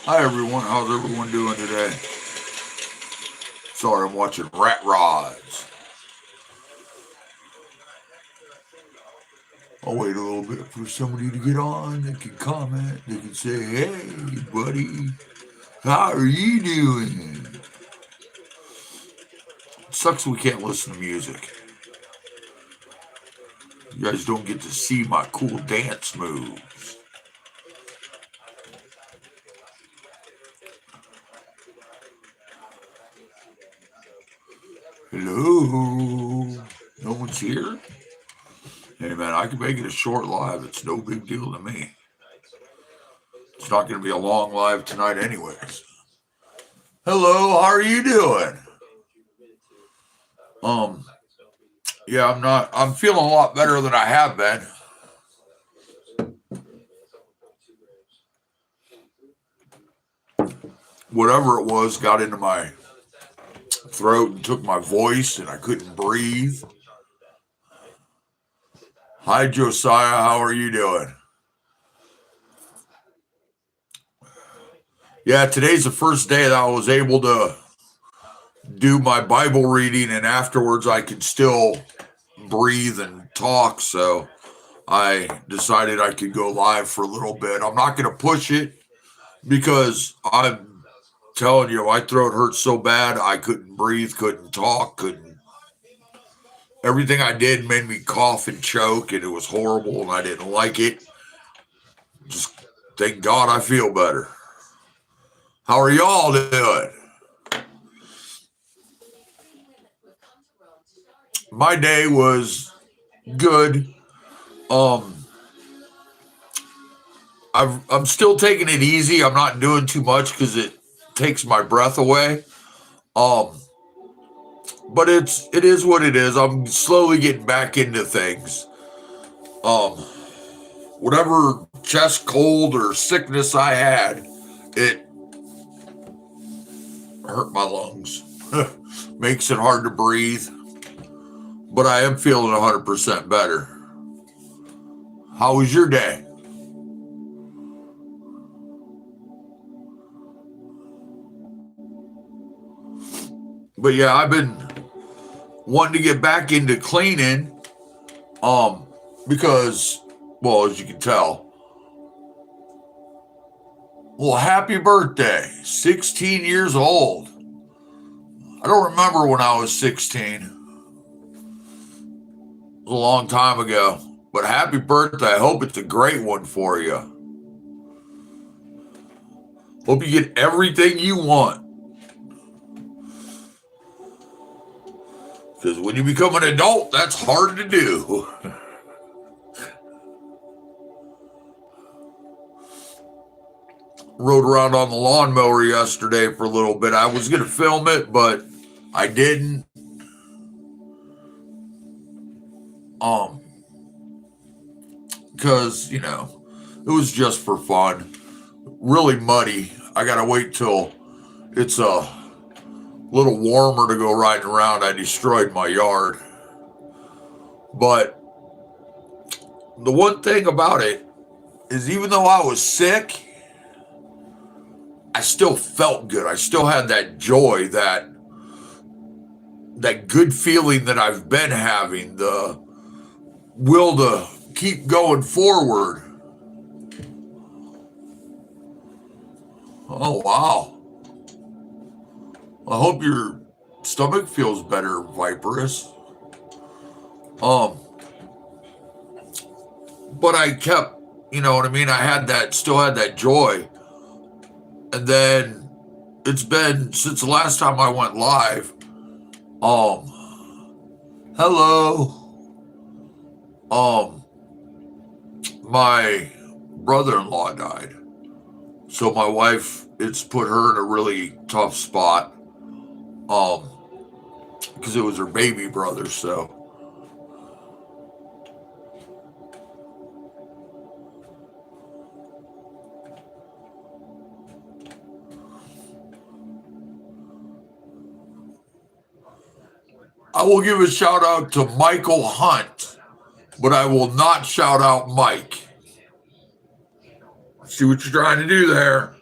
Hi everyone, how's everyone doing today? Sorry, I'm watching Rat Rods. I'll wait a little bit for somebody to get on. They can comment. They can say, "Hey, buddy, how are you doing?" It sucks we can't listen to music. You guys don't get to see my cool dance moves. Hello, no one's here. Hey man, I can make it a short live. It's no big deal to me. It's not going to be a long live tonight, anyways. Hello, how are you doing? Um, yeah, I'm not. I'm feeling a lot better than I have been. Whatever it was got into my throat and took my voice, and I couldn't breathe. Hi, Josiah. How are you doing? Yeah, today's the first day that I was able to do my Bible reading, and afterwards I could still breathe and talk. So I decided I could go live for a little bit. I'm not going to push it because I'm telling you, my throat hurts so bad I couldn't breathe, couldn't talk, couldn't. Everything I did made me cough and choke, and it was horrible, and I didn't like it. Just thank God I feel better. How are y'all doing? My day was good. Um, I'm still taking it easy. I'm not doing too much because it takes my breath away. Um, but it is what it is. I'm slowly getting back into things. Um, whatever chest cold or sickness I had, it hurt my lungs. Makes it hard to breathe. But I am feeling 100% better. How was your day? But yeah, I've been wanting to get back into cleaning. Um, because, well, as you can tell, well, happy birthday, 16 years old. I don't remember when I was 16. It was a long time ago. But happy birthday. I hope it's a great one for you. Hope you get everything you want. Because when you become an adult, that's hard to do. Rode around on the lawnmower yesterday for a little bit. I was going to film it, but I didn't. Because, it was just for fun. Really muddy. I got to wait till it's a little warmer to go riding around. I destroyed my yard. But the one thing about it is even though I was sick, I still felt good. I still had that joy, that good feeling that I've been having, the will to keep going forward. Oh, wow. I hope your stomach feels better, Viperous. But I kept, you know what I mean? I still had that joy. And then it's been since the last time I went live. Hello. My brother-in-law died. So my wife, it's put her in a really tough spot. Because it was her baby brother, so. I will give a shout out to Michael Hunt, but I will not shout out Mike. See what you're trying to do there.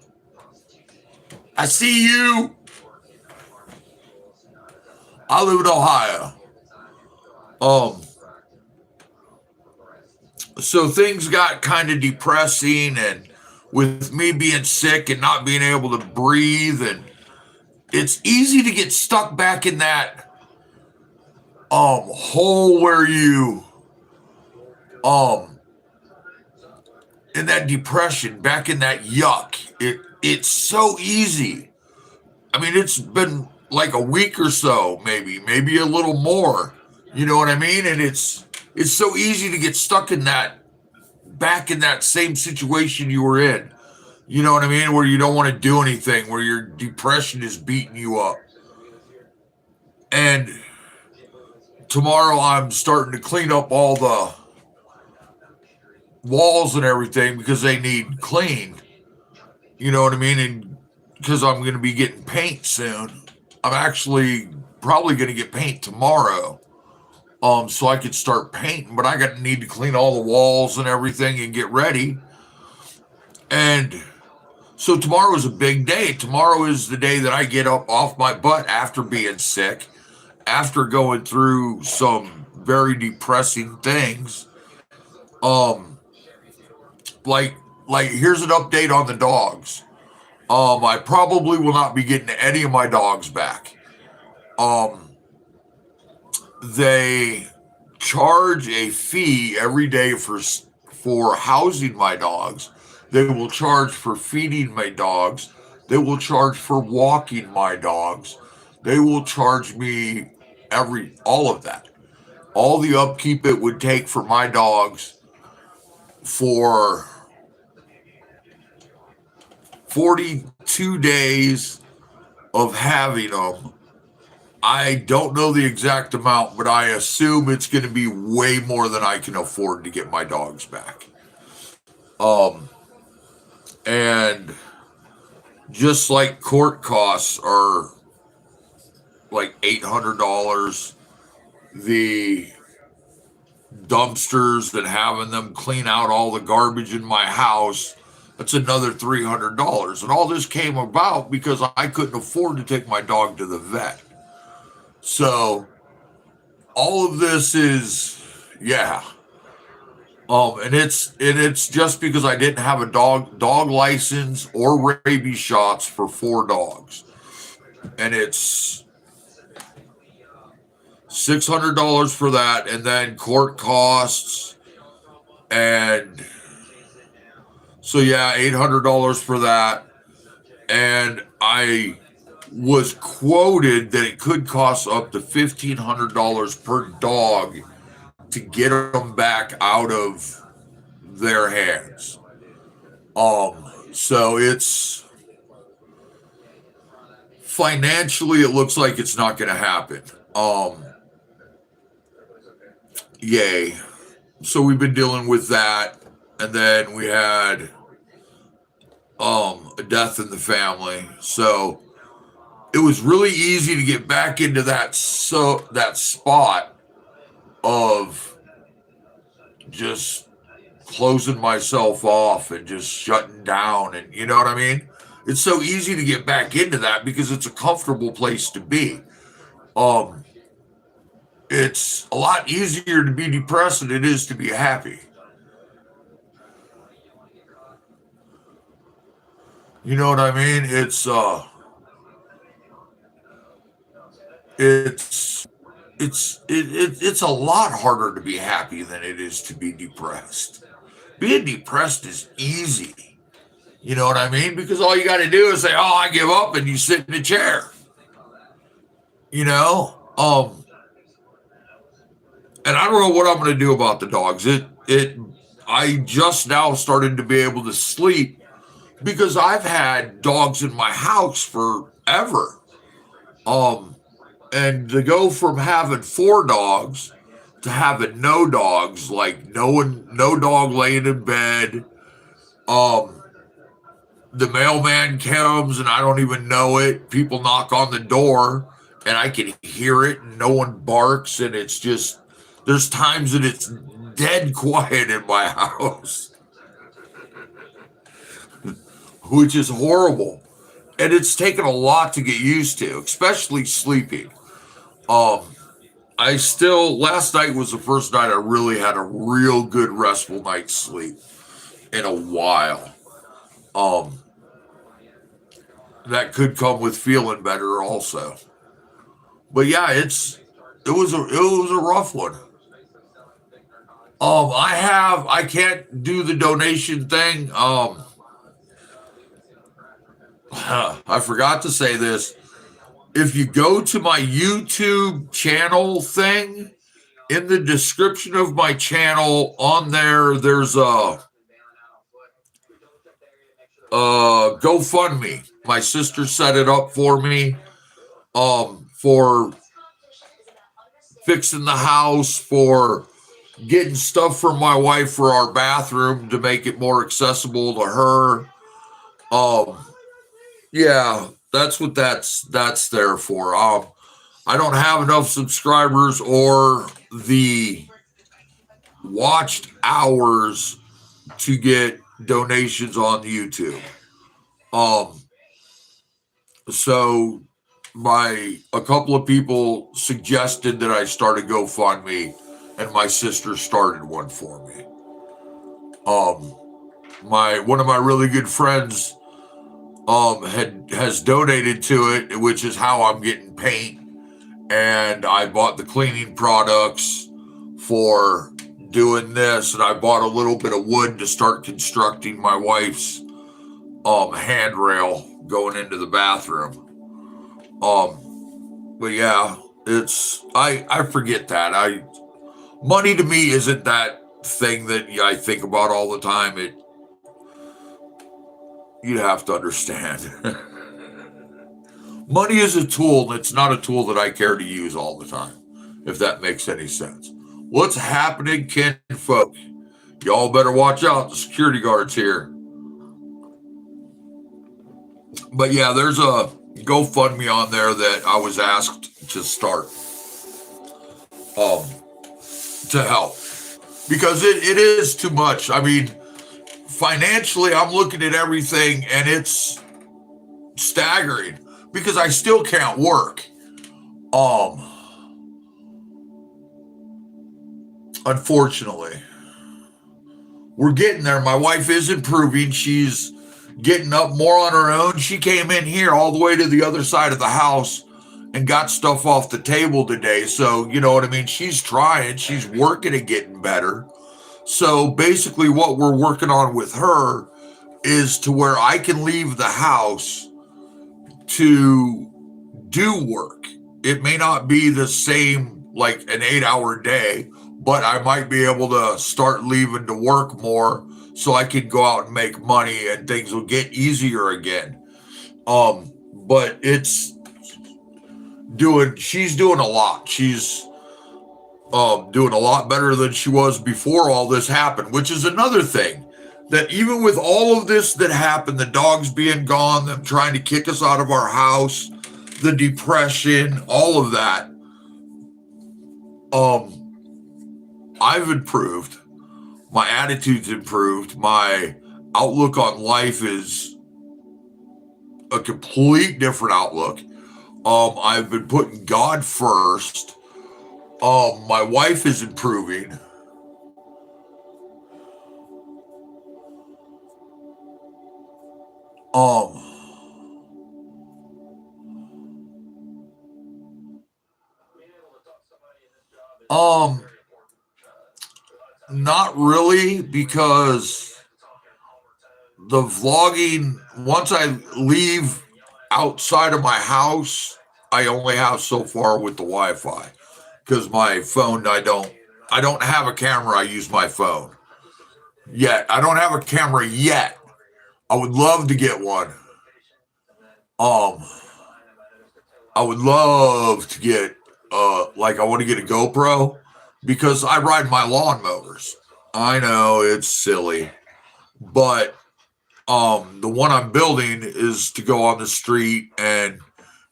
I see you. I live in Ohio. Um, so things got kind of depressing, and with me being sick and not being able to breathe, and it's easy to get stuck back in that hole where you um in that depression, back in that yuck. It's so easy. I mean, it's been like a week or so, maybe a little more. You know what I mean? And it's so easy to get stuck in that, back in that same situation you were in. You know what I mean? Where you don't want to do anything, where your depression is beating you up. And tomorrow I'm starting to clean up all the walls and everything because they need cleaned. You know what I mean? And because I'm going to be getting paint soon, I'm actually probably going to get paint tomorrow. So I could start painting, but I got to need to clean all the walls and everything and get ready. And so tomorrow is a big day. Tomorrow is the day that I get up off my butt after being sick, after going through some very depressing things. Um, like here's an update on the dogs. I probably will not be getting any of my dogs back. Um, they charge a fee every day for housing my dogs. They will charge for feeding my dogs. They will charge for walking my dogs. They will charge me all of that. All the upkeep it would take for my dogs for 42 days of having them. I don't know the exact amount, but I assume it's going to be way more than I can afford to get my dogs back. And just like court costs are like $800, the dumpsters and having them clean out all the garbage in my house, that's another $300. And all this came about because I couldn't afford to take my dog to the vet. So all of this is, yeah. And it's just because I didn't have a dog license or rabies shots for 4 dogs. And it's $600 for that, and then court costs, and so yeah, $800 for that. And I was quoted that it could cost up to $1,500 per dog to get them back out of their hands. So it's financially, it looks like it's not going to happen. Yay. So we've been dealing with that, and then we had a death in the family. So it was really easy to get back into that spot of just closing myself off and just shutting down, and you know what I mean? It's so easy to get back into that because it's a comfortable place to be. It's a lot easier to be depressed than it is to be happy. You know what I mean? It's a lot harder to be happy than it is to be depressed. Being depressed is easy. You know what I mean? Because all you got to do is say, "Oh, I give up," and you sit in a chair. You know? And I don't know what I'm going to do about the dogs. I just now started to be able to sleep because I've had dogs in my house forever. And to go from having 4 dogs to having no dogs, like no dog laying in bed. The mailman comes and I don't even know it. People knock on the door and I can hear it and no one barks, and it's just, there's times that it's dead quiet in my house, which is horrible. and it's taken a lot to get used to, especially sleeping. Um, last night was the first night I really had a real good restful night's sleep in a while. Um, that could come with feeling better also. But yeah, it was a rough one. I can't do the donation thing. I forgot to say this. If you go to my YouTube channel thing, in the description of my channel, on there's a GoFundMe. My sister set it up for me, for fixing the house, for getting stuff for my wife for our bathroom to make it more accessible to her. Um, yeah, that's what that's there for. I don't have enough subscribers or the watched hours to get donations on YouTube. Um, so a couple of people suggested that I start a GoFundMe, and my sister started one for me. My one of my really good friends has donated to it, which is how I'm getting paint, and I bought the cleaning products for doing this, and I bought a little bit of wood to start constructing my wife's handrail going into the bathroom. But yeah, I forget that. Money to me isn't that thing that I think about all the time. You have to understand. Money is a tool, and it's not a tool that I care to use all the time, if that makes any sense. What's happening, kin folk? Y'all better watch out. The security guard's here. But yeah, there's a GoFundMe on there that I was asked to start to help, because it is too much. I mean, financially, I'm looking at everything and it's staggering because I still can't work. Unfortunately, we're getting there. My wife is improving. She's getting up more on her own. She came in here all the way to the other side of the house and got stuff off the table today. So, you know what I mean? She's trying. She's working at getting better. So basically what we're working on with her is to where I can leave the house to do work. It may not be the same, like an 8-hour day, but I might be able to start leaving to work more so I can go out and make money and things will get easier again. But she's doing a lot. She's doing a lot better than she was before all this happened, which is another thing, that even with all of this that happened, the dogs being gone, them trying to kick us out of our house, the depression, all of that, I've improved. My attitude's improved. My outlook on life is a complete different outlook. I've been putting God first. My wife is improving. Not really, because the vlogging, once I leave outside of my house, I only have so far with the Wi-Fi, because my phone, I don't have a camera. I use my phone. Yet I don't have a camera yet. I would love to get one. I would love to get I want to get a GoPro, because I ride my lawnmowers. I know it's silly, but the one I'm building is to go on the street and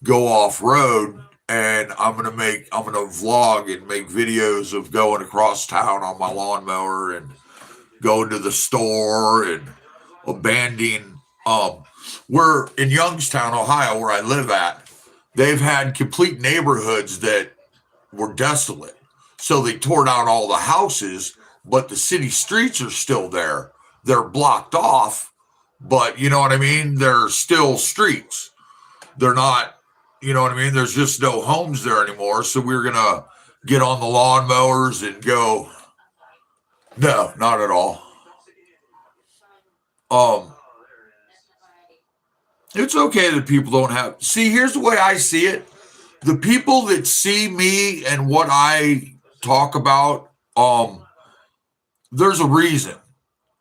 go off road, and I'm gonna vlog and make videos of going across town on my lawnmower and going to the store and abandoning We're in Youngstown, Ohio, where I live at. They've had complete neighborhoods that were desolate. So they tore down all the houses, but the city streets are still there. They're blocked off, but you know what I mean? They're still streets. They're not, you know what I mean? There's just no homes there anymore. So we're going to get on the lawnmowers and go. No, not at all. Um, it's okay that people don't have. See, here's the way I see it. The people that see me and what I talk about, there's a reason.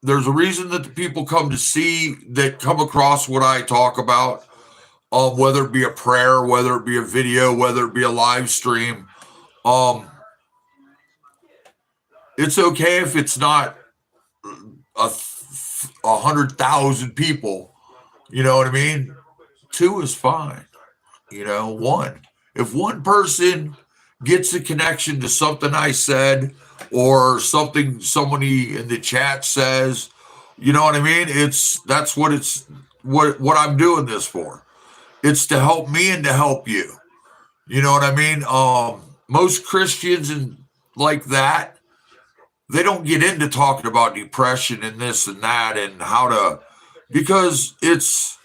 There's a reason that the people come to see that come across what I talk about, whether it be a prayer, whether it be a video, whether it be a live stream. Um, it's okay if it's not a 100,000 people. You know what I mean? Two is fine. One. If one person gets a connection to something I said or something somebody in the chat says, you know what I mean? That's what I'm doing this for. It's to help me and to help you. You know what I mean? Most Christians and like that, they don't get into talking about depression and this and that and how to, because it's,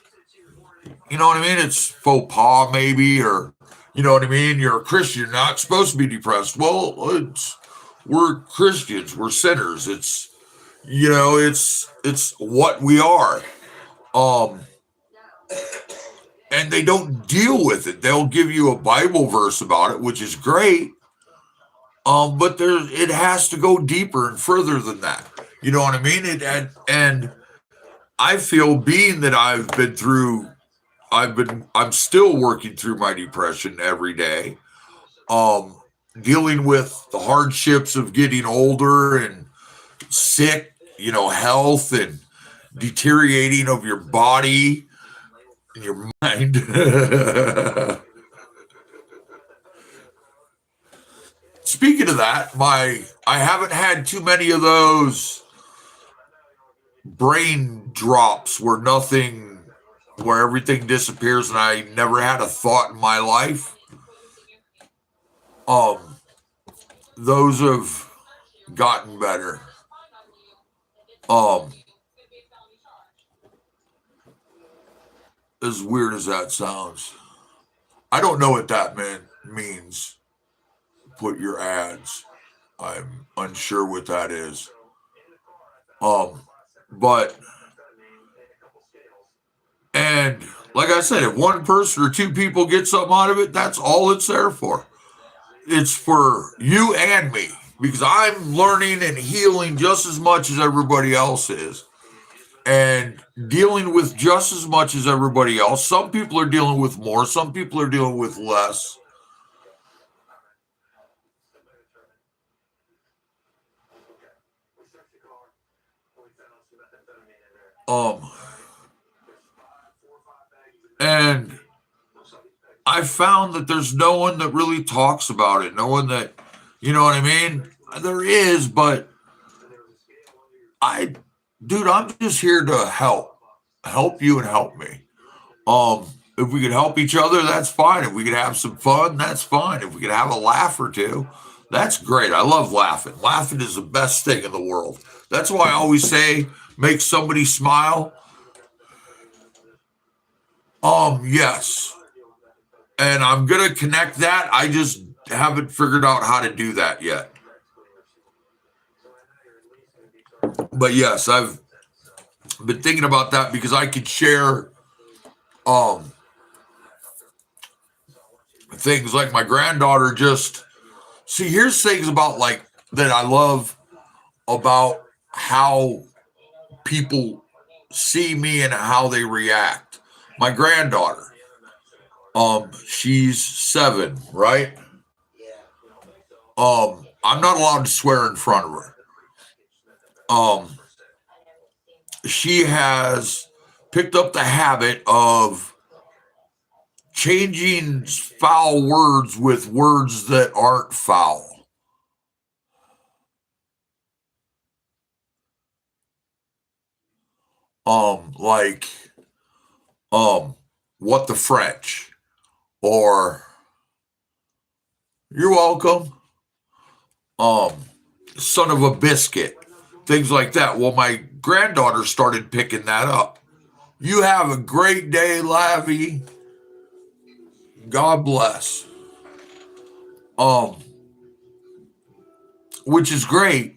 you know what I mean? It's faux pas maybe, or you know what I mean? You're a Christian, you're not supposed to be depressed. Well, we're Christians, we're sinners. It's what we are. Um, and they don't deal with it. They'll give you a Bible verse about it, which is great. But it has to go deeper and further than that. You know what I mean? And I feel being that I'm still working through my depression every day. Um, Dealing with the hardships of getting older and sick, health and deteriorating of your body and your mind. Speaking of that, I haven't had too many of those brain drops where everything disappears and I never had a thought in my life. Those have gotten better. As weird as that sounds, I don't know what that means. Put your ads. I'm unsure what that is. But and like I said, if one person or two people get something out of it, that's all it's there for. It's for you and me because I'm learning and healing just as much as everybody else is and dealing with just as much as everybody else. Some people are dealing with more, some people are dealing with less. And I found that there's no one that really talks about it. No one that, you know what I mean? There is, but I'm just here to help you and help me. If we could help each other, that's fine. If we could have some fun, that's fine. If we could have a laugh or two, that's great. I love laughing. Laughing is the best thing in the world. That's why I always say, make somebody smile. Yes. And I'm going to connect that. I just haven't figured out how to do that yet. But yes, I've been thinking about that because I could share things like my granddaughter here's things about like that I love about how people see me and how they react. My granddaughter, she's 7, right? I'm not allowed to swear in front of her. She has picked up the habit of changing foul words with words that aren't foul. Like What the French, or you're welcome, um, son of a biscuit, things like that. Well, my granddaughter started picking that up. You have a great day, Lavi. God bless. Um, which is great.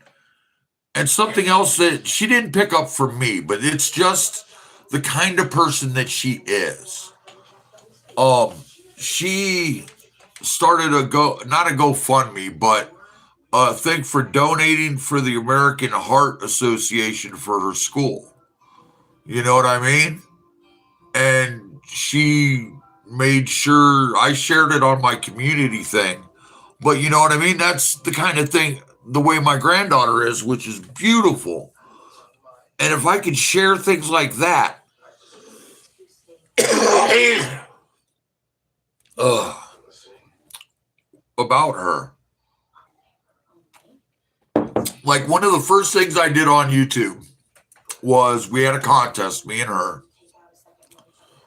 And something else that she didn't pick up from me, but it's just the kind of person that she is. Um, she started not a GoFundMe, but a thing for donating for the American Heart Association for her school. You know what I mean? And she made sure I shared it on my community thing. But you know what I mean? That's the kind of thing, the way my granddaughter is, which is beautiful. And if I could share things like that, about her, like one of the first things I did on YouTube was we had a contest, me and her.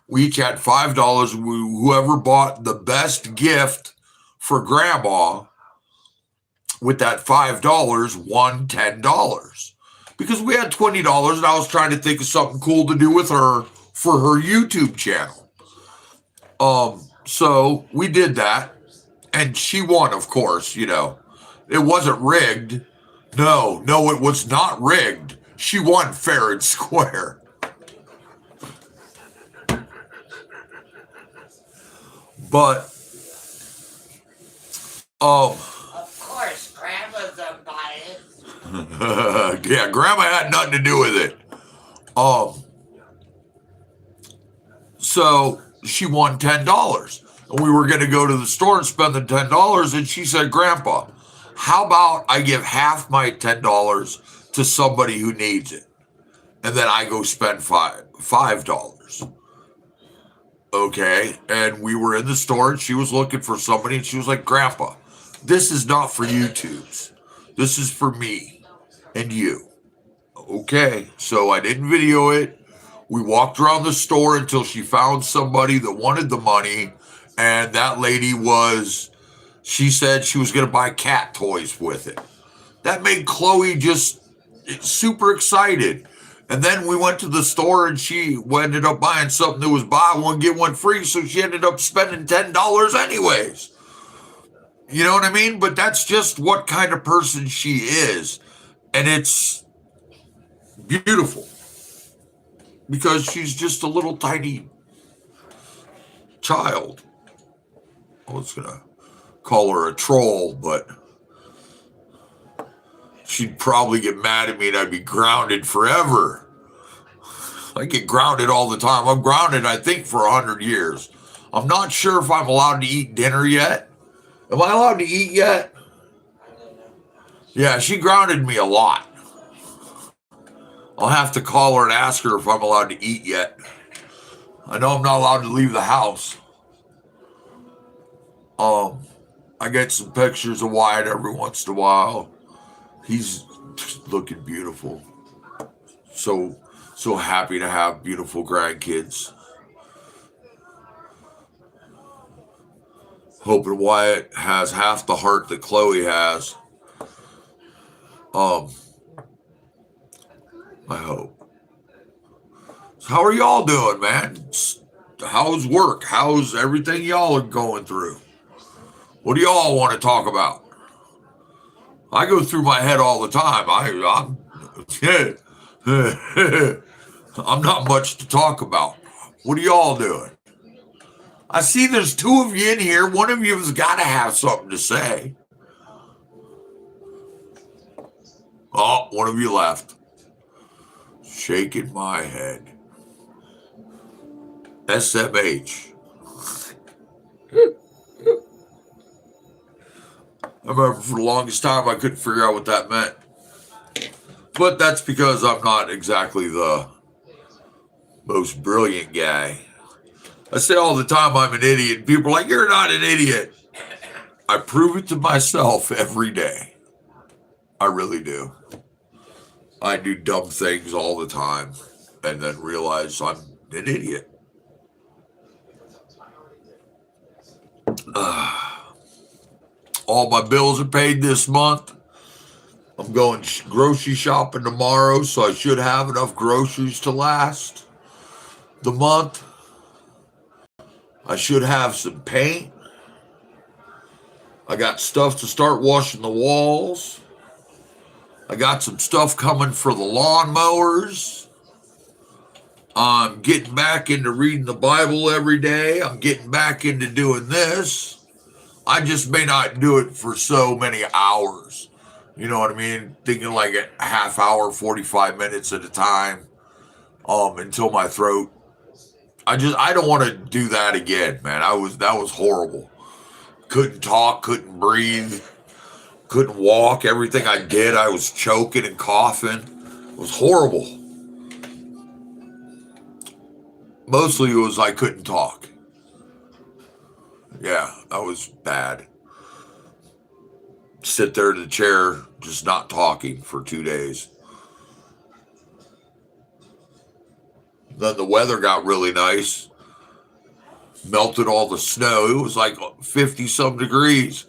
We each had $5. Whoever bought the best gift for grandma with that $5 won $10. Because we had $20 and I was trying to think of something cool to do with her for her YouTube channel. So we did that, and she won, of course. It wasn't rigged. No, it was not rigged. She won fair and square. But, of course, Grandma's unbiased. Yeah, Grandma had nothing to do with it. So she won $10. And we were going to go to the store and spend the $10. And she said, Grandpa, how about I give half my $10 to somebody who needs it? And then I go spend $5. Okay. And we were in the store and she was looking for somebody and she was like, Grandpa, this is not for YouTubes. This is for me and you. Okay. So I didn't video it. We walked around the store until she found somebody that wanted the money. And that lady she said she was going to buy cat toys with it. That made Chloe just super excited. And then we went to the store and she ended up buying something that was buy one, get one free. So she ended up spending $10 anyways. You know what I mean? But that's just what kind of person she is. And it's beautiful because she's just a little tiny child. I was going to call her a troll, but she'd probably get mad at me and I'd be grounded forever. I get grounded all the time. I'm grounded, I think, for 100 years. I'm not sure if I'm allowed to eat dinner yet. Am I allowed to eat yet? Yeah, she grounded me a lot. I'll have to call her and ask her if I'm allowed to eat yet. I know I'm not allowed to leave the house. I get some pictures of Wyatt every once in a while. He's looking beautiful. So happy to have beautiful grandkids. Hoping Wyatt has half the heart that Chloe has. I hope. So how are y'all doing, man? How's work? How's everything y'all are going through? What do y'all want to talk about? I go through my head all the time. I'm not much to talk about. What are y'all doing? I see there's two of you in here. One of you has got to have something to say. Oh, one of you left. Shaking my head. SMH. I remember for the longest time I couldn't figure out what that meant. But that's because I'm not exactly the most brilliant guy. I say all the time I'm an idiot. People are like, you're not an idiot. I prove it to myself every day. I really do. I do dumb things all the time and then realize I'm an idiot. all my bills are paid this month. I'm going grocery shopping tomorrow, so I should have enough groceries to last the month. I should have some paint. I got stuff to start washing the walls. I got some stuff coming for the lawnmowers. I'm getting back into reading the Bible every day. I'm getting back into doing this. I just may not do it for so many hours. You know what I mean? Thinking like a half hour, 45 minutes at a time, until my throat. I don't want to do that again, man. That was horrible. Couldn't talk, couldn't breathe, couldn't walk. Everything I did, I was choking and coughing. It was horrible. Mostly it was I couldn't talk. Yeah, that was bad. Sit there in the chair, just not talking for 2 days. Then the weather got really nice. Melted all the snow. It was like 50 some degrees,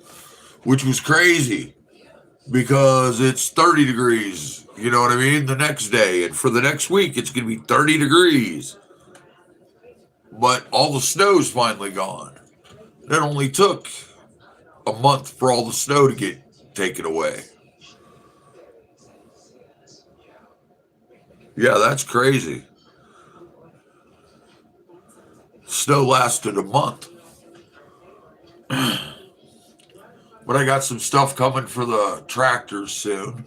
which was crazy because it's 30 degrees, you know what I mean, the next day. And for the next week, it's going to be 30 degrees. But all the snow's finally gone. It only took a month for all the snow to get taken away. Yeah, that's crazy. Snow lasted a month. But I got some stuff coming for the tractors soon.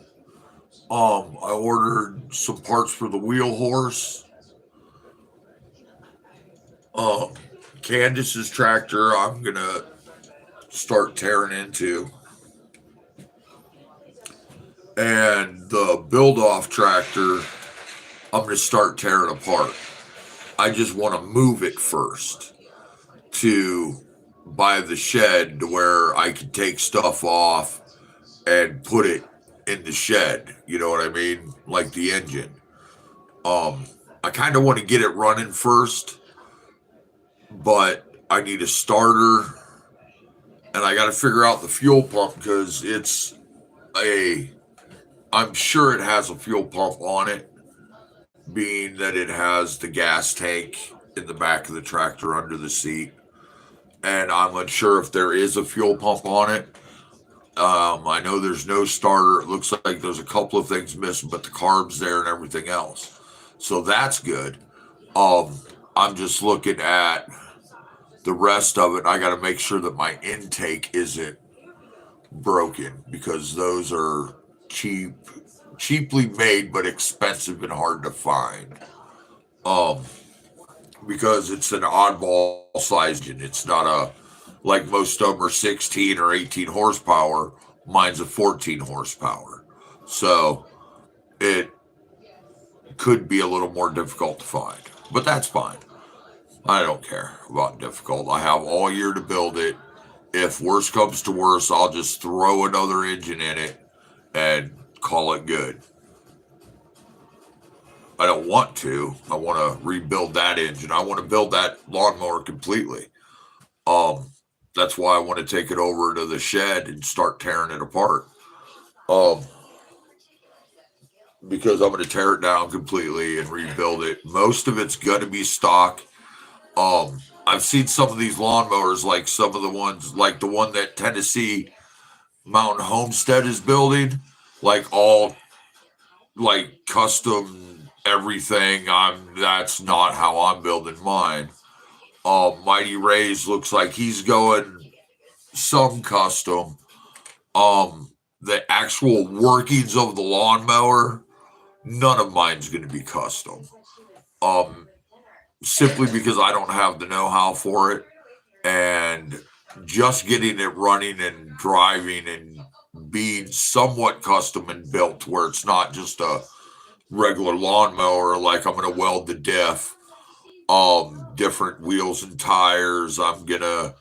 I ordered some parts for the wheel horse. Candace's tractor I'm gonna start tearing into. And the build off tractor I'm gonna start tearing apart. I just want to move it first to buy the shed to where I can take stuff off and put it in the shed. You know what I mean? Like the engine. I kind of want to get it running first, but I need a starter and I got to figure out the fuel pump because I'm sure it has a fuel pump on it, being that it has the gas tank in the back of the tractor under the seat. And I'm unsure if there is a fuel pump on it. I know there's no starter. It looks like there's a couple of things missing, but the carb's there and everything else. So that's good. I'm just looking at the rest of it. I got to make sure that my intake isn't broken because those are cheaply made, but expensive and hard to find. Because it's an oddball size engine. It's not like most of them are 16 or 18 horsepower. Mine's a 14 horsepower. So it could be a little more difficult to find, but that's fine. I don't care about difficult. I have all year to build it. If worse comes to worse, I'll just throw another engine in it and call it good. I don't want to. I want to rebuild that engine. I want to build that lawnmower completely. That's why I want to take it over to the shed and start tearing it apart. Because I'm going to tear it down completely and rebuild it. Most of it's going to be stock. I've seen some of these lawnmowers, like some of the ones, like the one that Tennessee Mountain Homestead is building, like all like custom everything. That's not how I'm building mine. Mighty Ray's looks like he's going some custom. The actual workings of the lawnmower, none of mine's going to be custom. Simply because I don't have the know-how for it, and just getting it running and driving and being somewhat custom and built to where it's not just a regular lawnmower, like I'm going to weld the diff, different wheels and tires. I'm going to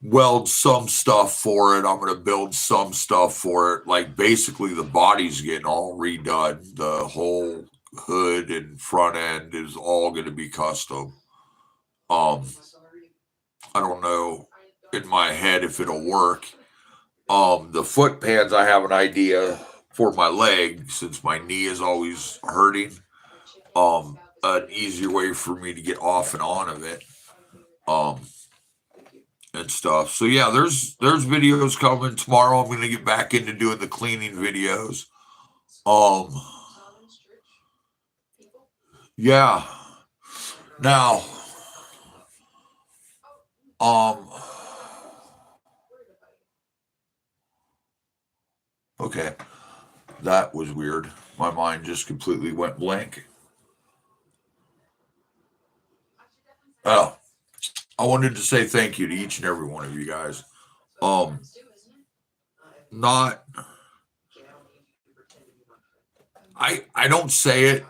weld some stuff for it. I'm going to build some stuff for it. Like basically the body's getting all redone. The whole hood and front end is all going to be custom. I don't know in my head if it'll work. The foot pads, I have an idea for my leg since my knee is always hurting. An easier way for me to get off and on of it. Um, and stuff. So yeah, there's videos coming tomorrow. I'm gonna get back into doing the cleaning videos. Um, yeah. Now, um, okay, that was weird. My mind just completely went blank. Oh, I wanted to say thank you to each and every one of you guys. Um, not I don't say it,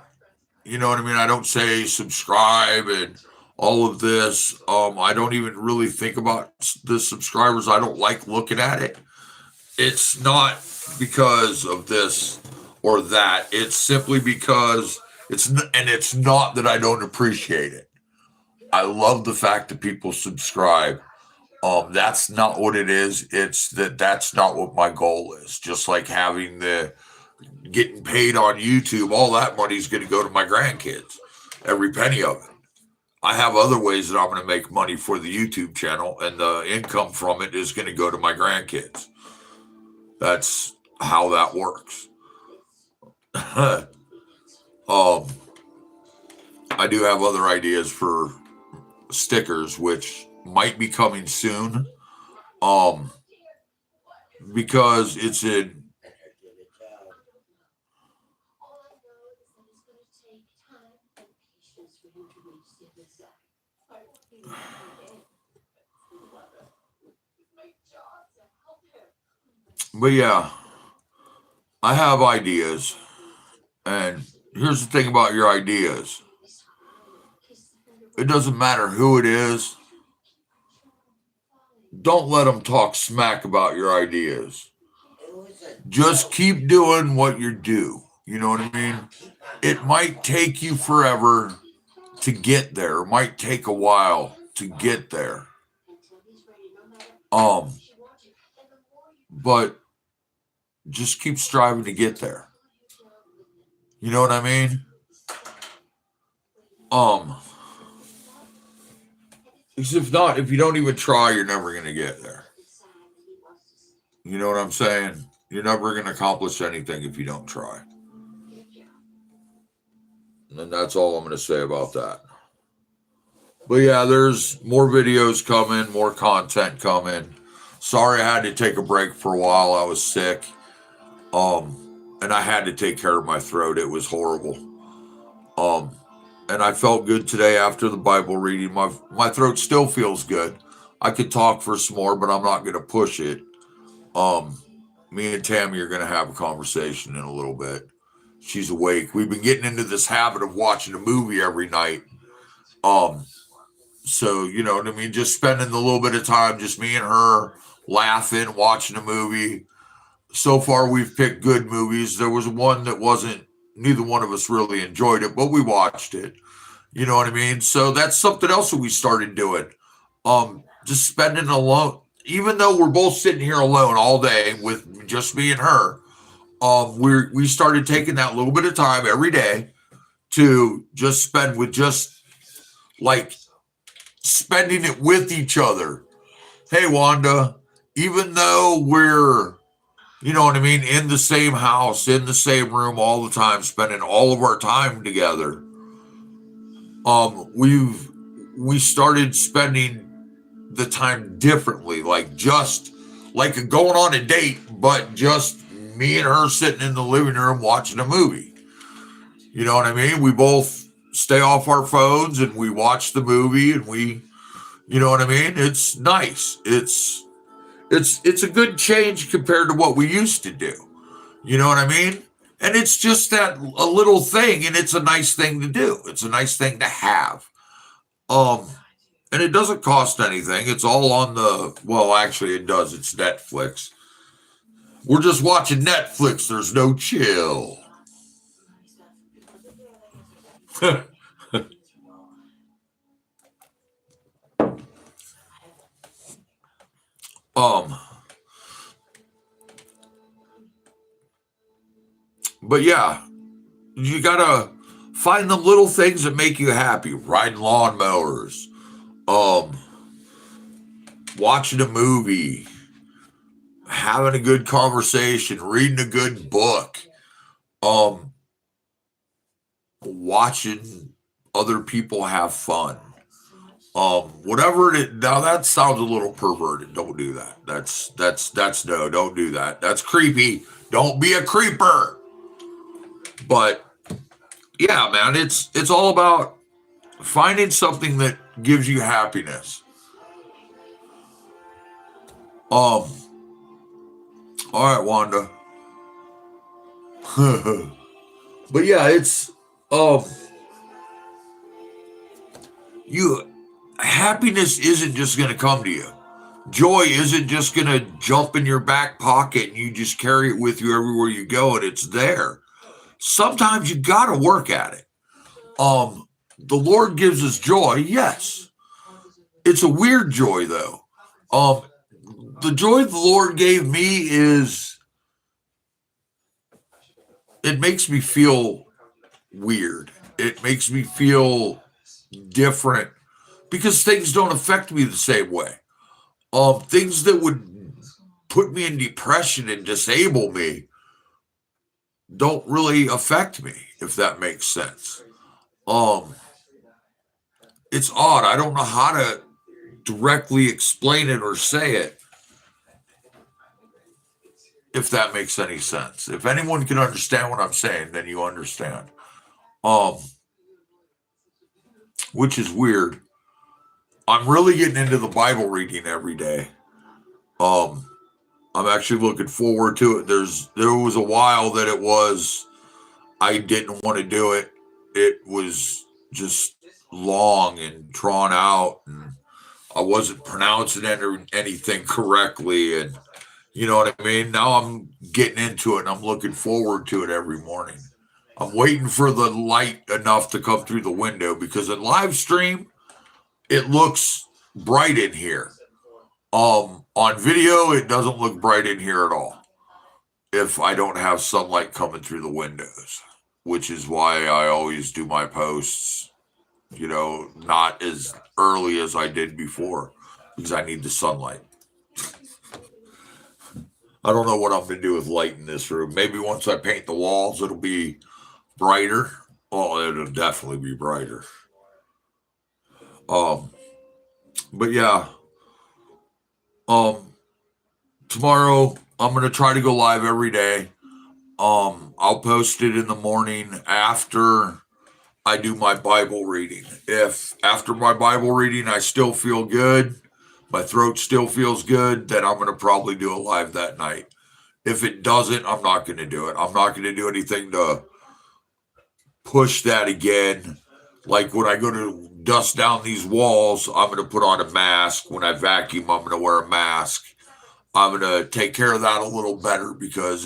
you know what I mean? I don't say subscribe and all of this. I don't even really think about the subscribers. I don't like looking at it. It's not because of this or that. It's simply because and it's not that I don't appreciate it. I love the fact that people subscribe. That's not what it is. It's that's not what my goal is. Just like having the getting paid on YouTube, all that money is going to go to my grandkids. Every penny of it. I have other ways that I'm going to make money for the YouTube channel, and the income from it is going to go to my grandkids. That's how that works. I do have other ideas for stickers, which might be coming soon. Um, because it's in. But yeah, I have ideas, and here's the thing about your ideas. It doesn't matter who it is. Don't let them talk smack about your ideas. Just keep doing what you do. You know what I mean? It might take you forever to get there. It might take a while to get there. Um, but just keep striving to get there. You know what I mean? Um, because if not, if you don't even try, you're never gonna get there. You know what I'm saying? You're never gonna accomplish anything if you don't try. And that's all I'm gonna say about that. But yeah, there's more videos coming, more content coming. Sorry I had to take a break for a while. I was sick. And I had to take care of my throat. It was horrible. Um, and I felt good today after the Bible reading. My throat still feels good. I could talk for some more, but I'm not going to push it. Um, Me and Tammy are going to have a conversation in a little bit. She's awake. We've been getting into this habit of watching a movie every night. Um, so you know what I mean. Just spending a little bit of time, just me and her, laughing, watching a movie. So far, we've picked good movies. There was one that wasn't. Neither one of us really enjoyed it, but we watched it. You know what I mean? So that's something else that we started doing. Just spending alone, even though we're both sitting here alone all day with just me and her. We started taking that little bit of time every day to just spend with just like spending it with each other. Hey, Wanda, even though we're, you know what I mean, in the same house, in the same room all the time, spending all of our time together, we started spending the time differently, like just like going on a date, but just me and her sitting in the living room watching a movie. You know what I mean? We both stay off our phones and we watch the movie and you know what I mean? It's nice. It's a good change compared to what we used to do. You know what I mean? And it's just that a little thing, and it's a nice thing to do. It's a nice thing to have. Um, and it doesn't cost anything. It's all on the well, actually, it does. It's Netflix. We're just watching Netflix. There's no chill. um, But yeah, you gotta find the little things that make you happy. Riding lawnmowers, um, watching a movie, having a good conversation, reading a good book, um, watching other people have fun. Whatever it now that sounds a little perverted. Don't do that. That's no, don't do that. That's creepy. Don't be a creeper. But yeah, man, it's all about finding something that gives you happiness. All right, Wanda. But yeah, it's um you happiness isn't just gonna come to you. Joy isn't just gonna jump in your back pocket and you just carry it with you everywhere you go and it's there. Sometimes you gotta work at it. The Lord gives us joy, yes. It's a weird joy though. Um, the joy the Lord gave me is it makes me feel weird. It makes me feel different because things don't affect me the same way. Things that would put me in depression and disable me don't really affect me, if that makes sense. Um, it's odd. I don't know how to directly explain it or say it, if that makes any sense. If anyone can understand what I'm saying, then you understand. Um, which is weird. I'm really getting into the Bible reading every day. Um, I'm actually looking forward to it. There was a while that it was I didn't want to do it. It was just long and drawn out, and I wasn't pronouncing anything correctly. And you know what I mean? Now I'm getting into it and I'm looking forward to it every morning. I'm waiting for the light enough to come through the window because in live stream, it looks bright in here. On video, it doesn't look bright in here at all if I don't have sunlight coming through the windows, which is why I always do my posts, not as early as I did before because I need the sunlight. I don't know what I'm going to do with light in this room. Maybe once I paint the walls, it'll be brighter. Oh, it'll definitely be brighter. Um, but yeah, um, tomorrow I'm going to try to go live every day. I'll post it in the morning after I do my Bible reading. If after my Bible reading I still feel good, my throat still feels good, then I'm going to probably do a live that night. If it doesn't, I'm not going to do it. I'm not going to do anything to push that again. Like when I go to dust down these walls, I'm going to put on a mask. When I vacuum, I'm going to wear a mask. I'm going to take care of that a little better because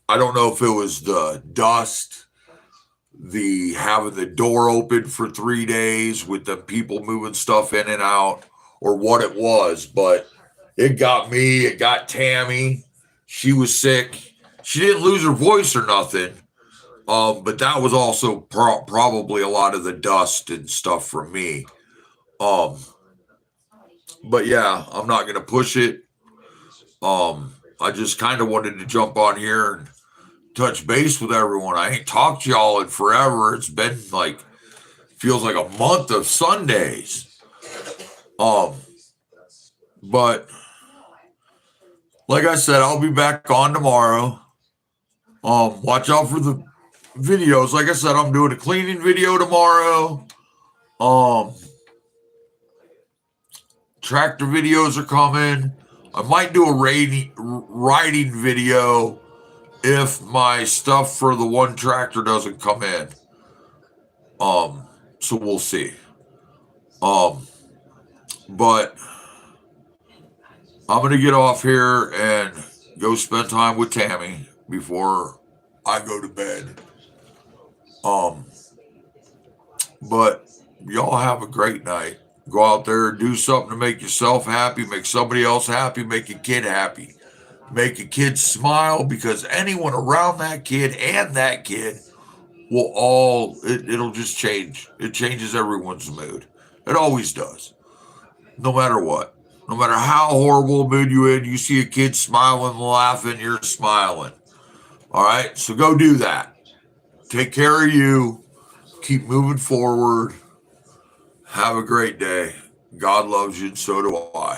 I don't know if it was the dust, the having the door open for 3 days with the people moving stuff in and out, or what it was, but it got me, it got Tammy. She was sick. She didn't lose her voice or nothing. But that was also probably a lot of the dust and stuff from me. Um, but yeah, I'm not gonna push it. I just kind of wanted to jump on here and touch base with everyone. I ain't talked to y'all in forever. It's been feels like a month of Sundays. But like I said, I'll be back on tomorrow. Watch out for the videos. Like I said, I'm doing a cleaning video tomorrow. Tractor videos are coming. I might do a riding video if my stuff for the one tractor doesn't come in. So we'll see. But I'm gonna get off here and go spend time with Tammy before I go to bed. But y'all have a great night. Go out there, do something to make yourself happy, make somebody else happy, make your kid happy. make a kid smile, because anyone around that kid and that kid will it'll just change. It changes everyone's mood. It always does. No matter what. No matter how horrible a mood you're in, you see a kid smiling, laughing, you're smiling. All right? So go do that. Take care of you. Keep moving forward. Have a great day. God loves you, and so do I.